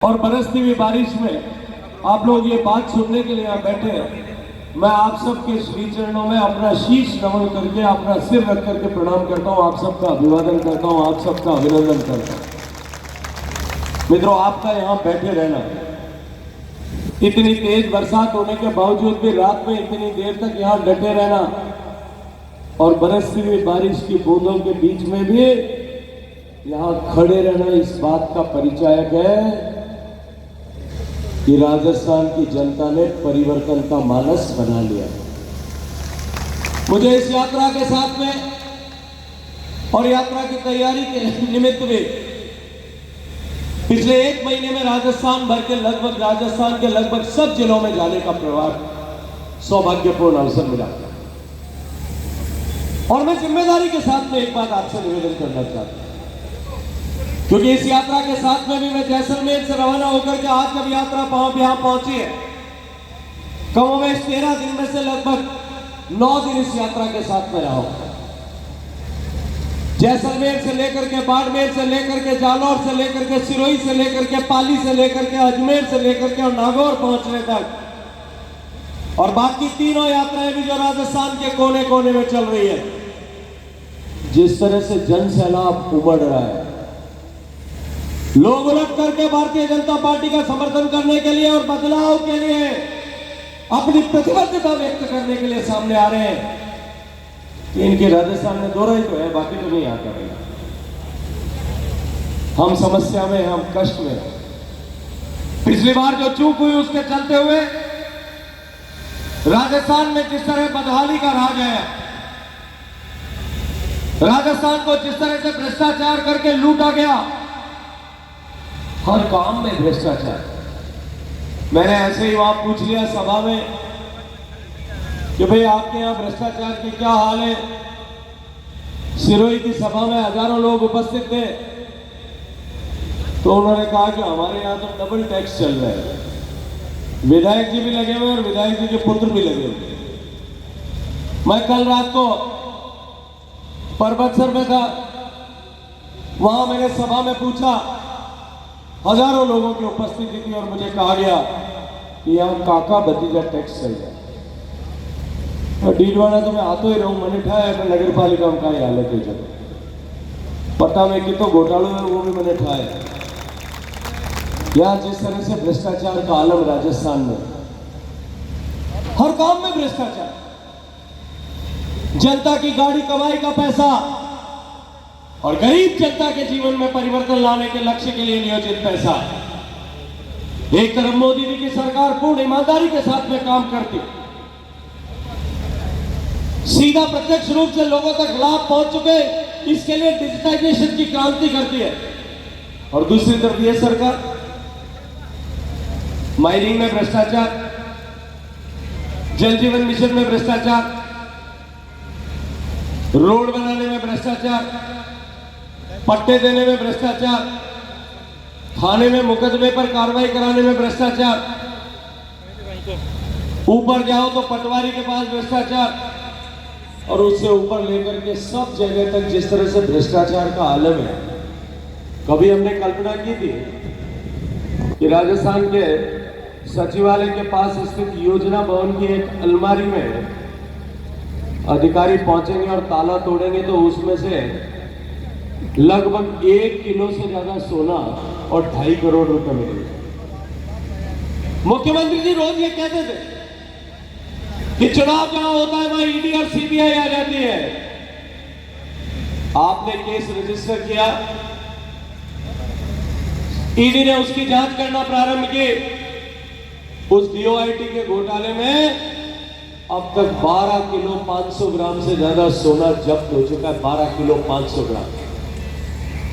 और बरसती हुई बारिश में आप लोग ये बात सुनने के लिए यहाँ बैठे हैं। मैं आप सबके श्री चरणों में अपना शीश नमन करके, अपना सिर रख करके प्रणाम करता हूँ, आप सबका अभिवादन करता हूँ, आप सबका अभिनंदन करता हूँ। मित्रों, आपका यहाँ बैठे रहना, इतनी तेज बरसात होने के बावजूद भी रात में इतनी देर तक यहाँ डटे रहना और बरसती हुई बारिश की बूंदों के बीच में भी यहाँ खड़े रहना, इस बात का परिचायक है कि राजस्थान की जनता ने परिवर्तन का मानस बना लिया। मुझे इस यात्रा के साथ में और यात्रा की तैयारी के निमित्त भी पिछले एक महीने में राजस्थान के लगभग सब जिलों में जाने का सौभाग्यपूर्ण अवसर मिला और मैं जिम्मेदारी के साथ में एक बात आपसे निवेदन करना चाहता हूं, क्योंकि इस यात्रा के साथ में भी मैं जैसलमेर से रवाना होकर के आज जब यात्रा यहां पहुंची है, कमोबेश 13 दिन में से लगभग 9 दिन इस यात्रा के साथ में रहा हूं। जैसलमेर से लेकर के बाड़मेर से लेकर के जालौर से लेकर के सिरोही से लेकर के पाली से लेकर के अजमेर से लेकर के और नागौर पहुंचने तक, और बाकी तीनों यात्राएं भी जो राजस्थान के कोने कोने में चल रही है, जिस तरह से जन सैलाब उमड़ रहा है, लोग उलट करके भारतीय जनता पार्टी का समर्थन करने के लिए और बदलाव के लिए अपनी प्रतिबद्धता व्यक्त करने के लिए सामने आ रहे हैं कि इनके राजस्थान में दौरा ही तो है, बाकी तो नहीं आता है। हम समस्या में, हम कष्ट में। पिछली बार जो चूक हुई उसके चलते हुए राजस्थान में जिस तरह बदहाली का राज है, राजस्थान को जिस तरह से भ्रष्टाचार करके लूटा गया, हर काम में भ्रष्टाचार। मैंने ऐसे ही वहां पूछ लिया सभा में कि भाई आपके यहाँ भ्रष्टाचार की क्या हाल है। सिरोही की सभा में हजारों लोग उपस्थित थे, तो उन्होंने कहा कि हमारे यहाँ तो डबल टैक्स चल रहा है, विधायक जी भी लगे हुए और विधायक जी के पुत्र भी लगे हुए। मैं कल रात को परबतसर में था, वहां मैंने सभा में पूछा, हजारों लोगों की उपस्थिति थी और मुझे कहा गया कि यहाँ काका भतीजा टैक्स चल रहा है। डीडवाना तो मैं आतो ही रहूं, मैंने ठाया मैं नगर पालिका में का हालत है, जब पता में कि तो घोटालों है वो भी मैंने ठाया। यहाँ जिस तरह से भ्रष्टाचार का आलम राजस्थान में, हर काम में भ्रष्टाचार, जनता की गाड़ी कमाई का पैसा और गरीब जनता के जीवन में परिवर्तन लाने के लक्ष्य के लिए नियोजित पैसा। एक तरफ मोदी जी की सरकार पूर्ण ईमानदारी के साथ में काम करती, सीधा प्रत्यक्ष रूप से लोगों तक लाभ पहुंच चुके, इसके लिए डिजिटाइजेशन की क्रांति करती है, और दूसरी तरफ यह सरकार माइनिंग में भ्रष्टाचार, जल जीवन मिशन में भ्रष्टाचार, रोड बनाने में भ्रष्टाचार, पट्टे देने में भ्रष्टाचार, थाने में मुकदमे पर कार्रवाई कराने में भ्रष्टाचार, ऊपर जाओ तो पटवारी के पास भ्रष्टाचार, और उससे ऊपर लेकर के सब जगह तक जिस तरह से भ्रष्टाचार का आलम है। कभी हमने कल्पना की थी कि राजस्थान के सचिवालय के पास स्थित योजना भवन की एक अलमारी में अधिकारी पहुंचेंगे और ताला तोड़ेंगे तो उसमें से लगभग 1 किलो से ज्यादा सोना और 2.5 करोड़ रुपए मिलेंगे। मुख्यमंत्री जी रोज ये कहते थे कि चुनाव जहां होता है वहां ईडी और सीबीआई आ जाती है। आपने केस रजिस्टर किया, ईडी ने उसकी जांच करना प्रारंभ की। उस डीओआईटी के घोटाले में अब तक 12 किलो 500 ग्राम से ज्यादा सोना जब्त हो चुका है। 12 किलो 500 ग्राम।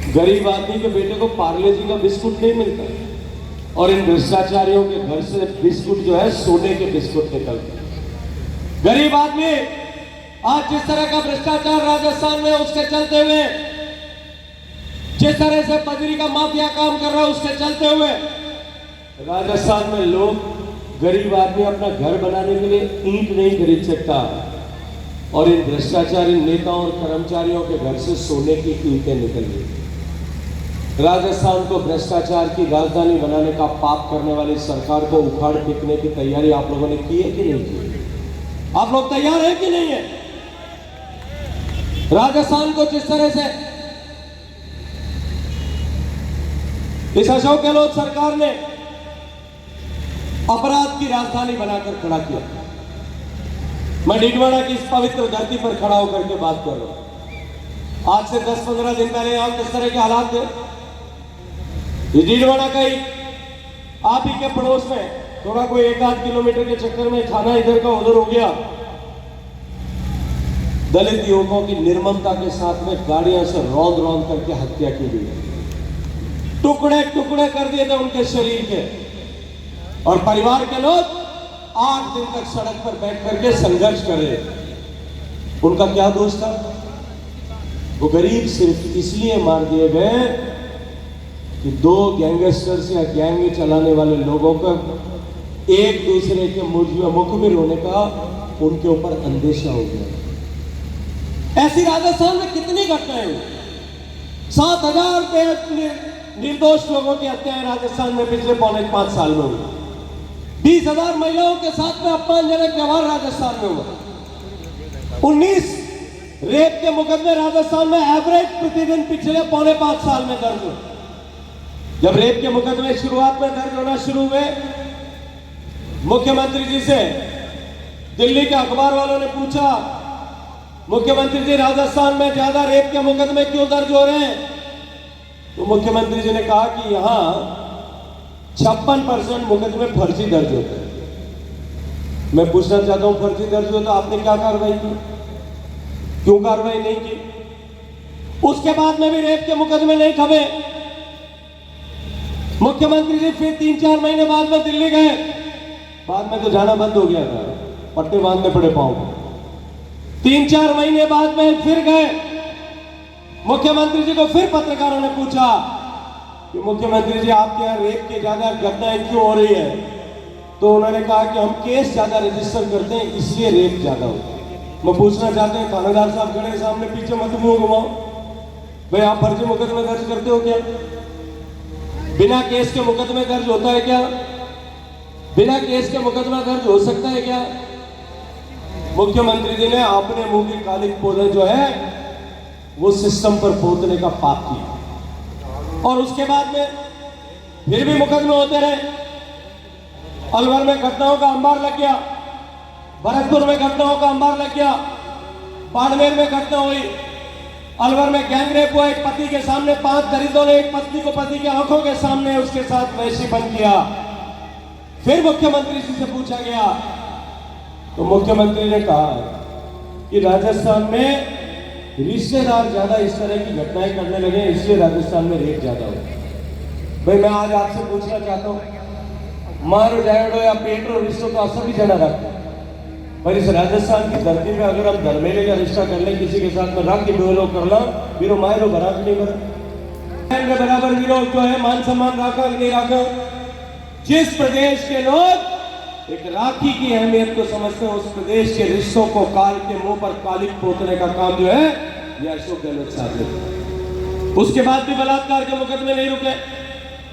गरीब आदमी के बेटे को पार्ले जी का बिस्कुट नहीं मिलता, और इन भ्रष्टाचारियों के घर से बिस्कुट जो है सोने के बिस्कुट निकलते। गरीब आदमी आज जिस तरह का भ्रष्टाचार राजस्थान में, उसके चलते हुए जिस तरह से बजरी का माफिया काम कर रहा है, उसके चलते हुए राजस्थान में लोग, गरीब आदमी अपना घर बनाने के लिए ईंट नहीं खरीद सकता, और इन भ्रष्टाचारी नेताओं और कर्मचारियों के घर से सोने की ईंटें निकल गई। राजस्थान को भ्रष्टाचार की राजधानी बनाने का पाप करने वाली सरकार को उखाड़ फेंकने की तैयारी आप लोगों ने की है कि नहीं की? आप लोग तैयार हैं कि नहीं है? राजस्थान को जिस तरह से इस अशोक गहलोत सरकार ने अपराध की राजधानी बनाकर खड़ा किया, मैं डीडवाना की इस पवित्र धरती पर खड़ा होकर के बात कर रहा हूं। आज से 10-15 दिन पहले यहां किस तरह के हालात थे? डीडवाना का ही आप ही के पड़ोस में थोड़ा कोई 1-8 किलोमीटर के चक्कर में थाना इधर का उधर हो गया, दलित युवकों की निर्ममता के साथ में गाड़ियां से रौंद रौंद करके हत्या की गई, टुकड़े टुकड़े कर दिए थे उनके शरीर के, और परिवार के लोग 8 दिन तक सड़क पर बैठ करके संघर्ष कर रहे थे। उनका क्या दोष था? वो गरीब सिर्फ इसलिए मार दिए गए कि 2 गैंगस्टर्स या गैंग चलाने वाले लोगों का एक दूसरे के मुखबिर होने का उनके ऊपर अंदेशा हो गया। ऐसी राजस्थान में कितनी घटनाएं हुई? 7,000 निर्दोष लोगों की हत्याएं राजस्थान में पिछले 4.5 साल में हुई। 20,000 महिलाओं के साथ में अपमानजनक व्यवहार राजस्थान में हुआ। 19 रेप के मुकदमे राजस्थान में एवरेज प्रतिदिन पिछले 4.5 साल में दर्ज हुए। जब रेप के मुकदमे शुरुआत में दर्ज होना शुरू हुए, मुख्यमंत्री जी से दिल्ली के अखबार वालों ने पूछा, मुख्यमंत्री जी राजस्थान में ज्यादा रेप के मुकदमे क्यों दर्ज हो रहे हैं? तो मुख्यमंत्री जी ने कहा कि यहां 56% मुकदमे फर्जी दर्ज होते हैं। मैं पूछना चाहता हूं, फर्जी दर्ज हो तो आपने क्या कार्रवाई की? क्यों कार्रवाई नहीं की? उसके बाद में भी रेप के मुकदमे नहीं थमे। मुख्यमंत्री जी फिर 3-4 महीने बाद में दिल्ली गए, बाद में तो जाना बंद हो गया था, पट्टे बांधने पड़े पांव में। 3-4 महीने बाद में फिर गए, मुख्यमंत्री जी को फिर पत्रकारों ने पूछा कि मुख्यमंत्री जी आपके यहाँ रेप की ज्यादा घटनाएं क्यों हो रही है? तो उन्होंने कहा कि हम केस ज्यादा रजिस्टर करते हैं इसलिए रेप ज्यादा होता है। मैं पूछना चाहते हैं, थानेदार साहब खड़े सामने, पीछे मत मुंह घुमाओ भाई, आप फर्जी मुकदमे दर्ज करते हो क्या? बिना केस के मुकदमे दर्ज होता है क्या? बिना केस के मुकदमा दर्ज हो सकता है क्या? मुख्यमंत्री जी ने अपने मुंह की काली पोदन जो है वो सिस्टम पर पोतने का पाप किया, और उसके बाद में फिर भी मुकदमे होते रहे। अलवर में घटनाओं का अंबार लग गया, भरतपुर में घटनाओं का अंबार लग गया, बाड़मेर में घटना हुई, अलवर में गैंगरेप हुआ, एक पति के सामने 5 दरिंदों ने एक पत्नी को पति की आंखों के सामने उसके साथ वैश्यपन किया। फिर मुख्यमंत्री जी से पूछा गया तो मुख्यमंत्री ने कहा कि राजस्थान में रिश्तेदार ज्यादा इस तरह की घटनाएं करने लगे, इसलिए राजस्थान में रेप ज्यादा हो। भाई मैं आज आपसे पूछना चाहता हूं, मारो जाएडो या पेटरो रिश्तों तो सभी जना रखते, पर इस राजस्थान की धरती पे अगर हम धर्मेले का रिश्ता कर ले किसी के साथ में, राखी बेलो कर ला वीरो मायरो बराबर नहीं बना बराबर वीरो जो है मान सम्मान रखा नहीं रखा। जिस प्रदेश के लोग एक राखी की अहमियत को समझते हैं, उस प्रदेश के रिश्तों को काल के मुंह पर कालिक पोतने का काम जो है ये अशोक गहलोत साहब ने। उसके बाद भी बलात्कार के मुकदमे नहीं रुके,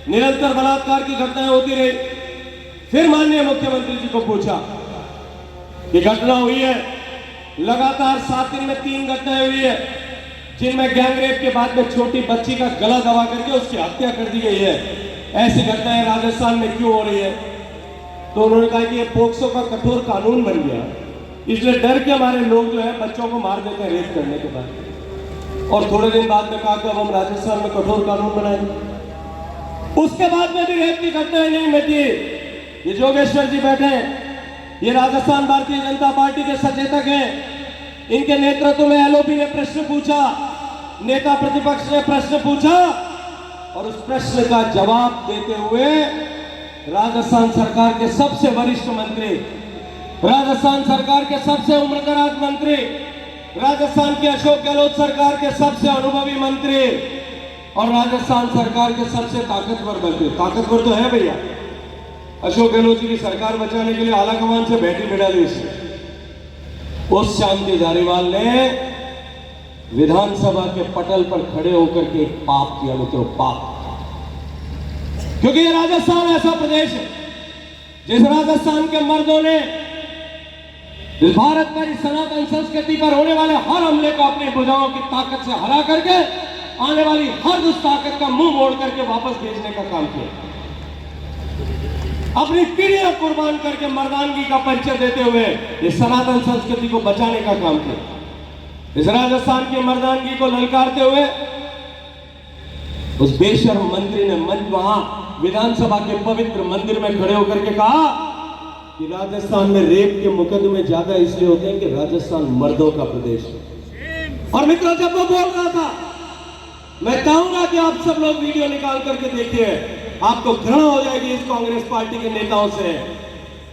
निरंतर बलात्कार की घटनाएं होती रही। फिर माननीय मुख्यमंत्री जी को पूछा कि घटना हुई है, लगातार 7 दिन में 3 घटनाएं हुई है, जिनमें गैंगरेप के बाद में छोटी बच्ची का गला दबा करके उसकी हत्या कर दी गई है। ऐसी घटनाएं राजस्थान में क्यों हो रही है? तो उन्होंने कहा कि ये पोक्सो का कठोर कानून बन गया, इसलिए डर के हमारे लोग जो है बच्चों को मार देते हैं रेप करने के बाद। और थोड़े दिन बाद में कहा कि अब हम राजस्थान में कठोर कानून बनाएंगे। उसके बाद में भी रेप की घटनाएं नहीं मिटी। ये जोगेश्वर जी बैठे हैं, ये राजस्थान भारतीय जनता पार्टी के सचेतक हैं, इनके नेतृत्व में एलओपी ने प्रश्न पूछा, नेता प्रतिपक्ष ने प्रश्न पूछा, और उस प्रश्न का जवाब देते हुए राजस्थान सरकार के सबसे वरिष्ठ मंत्री, राजस्थान सरकार के सबसे उम्रदराज मंत्री, राजस्थान की अशोक गहलोत सरकार के सबसे अनुभवी मंत्री और राजस्थान सरकार के सबसे ताकतवर मंत्री, ताकतवर तो है भैया, अशोक गहलोत जी की सरकार बचाने के लिए आला कमान से बैठी बिठा दी उस शांति धारीवाल ने विधानसभा के पटल पर खड़े होकर के एक पाप किया मित्रों, पाप। क्योंकि ये राजस्थान ऐसा प्रदेश है जिस राजस्थान के मर्दों ने इस भारत पर, इस सनातन संस्कृति पर होने वाले हर हमले को अपनी भुजाओं की ताकत से हरा करके आने वाली हर उस ताकत का मुंह मोड़ करके वापस भेजने का काम किया। अपनी पीढ़ियां कुर्बान करके मर्दानगी का परिचय देते हुए इस सनातन संस्कृति को बचाने का काम किया। इस राजस्थान की मर्दानगी को ललकारते हुए उस बेशर्म मंत्री ने मंच वहां विधानसभा के पवित्र मंदिर में खड़े होकर के कहा कि राजस्थान में रेप के मुकदमे ज्यादा इसलिए होते हैं कि राजस्थान मर्दों का प्रदेश है। और मित्रों, जब वो बोल रहा था, मैं चाहूंगा कि आप सब लोग वीडियो निकाल करके देखिए, आपको घृणा हो जाएगी इस कांग्रेस पार्टी के नेताओं से।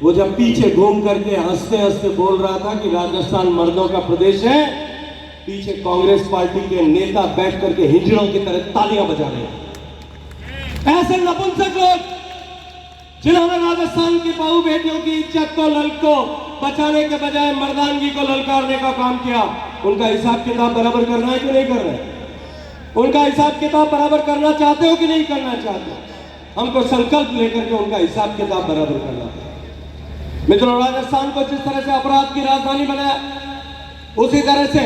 वो जब पीछे घूम करके हंसते हंसते बोल रहा था कि राजस्थान मर्दों का प्रदेश है, पीछे कांग्रेस पार्टी के नेता बैठ करके हिजड़ों की तरह तालियां बजा रहे हैं। ऐसे नपुंसक लोग जिन्होंने राजस्थान की बहू बेटियों की इज्जत को, लल को बचाने के बजाय मर्दानगी को ललकारने का काम किया, उनका हिसाब किताब बराबर करना है कि नहीं करना है? उनका हिसाब किताब बराबर करना चाहते हो कि नहीं करना चाहते? हमको संकल्प लेकर के उनका हिसाब किताब बराबर करना है। मित्रों, राजस्थान को जिस तरह से अपराध की राजधानी बनाया, उसी तरह से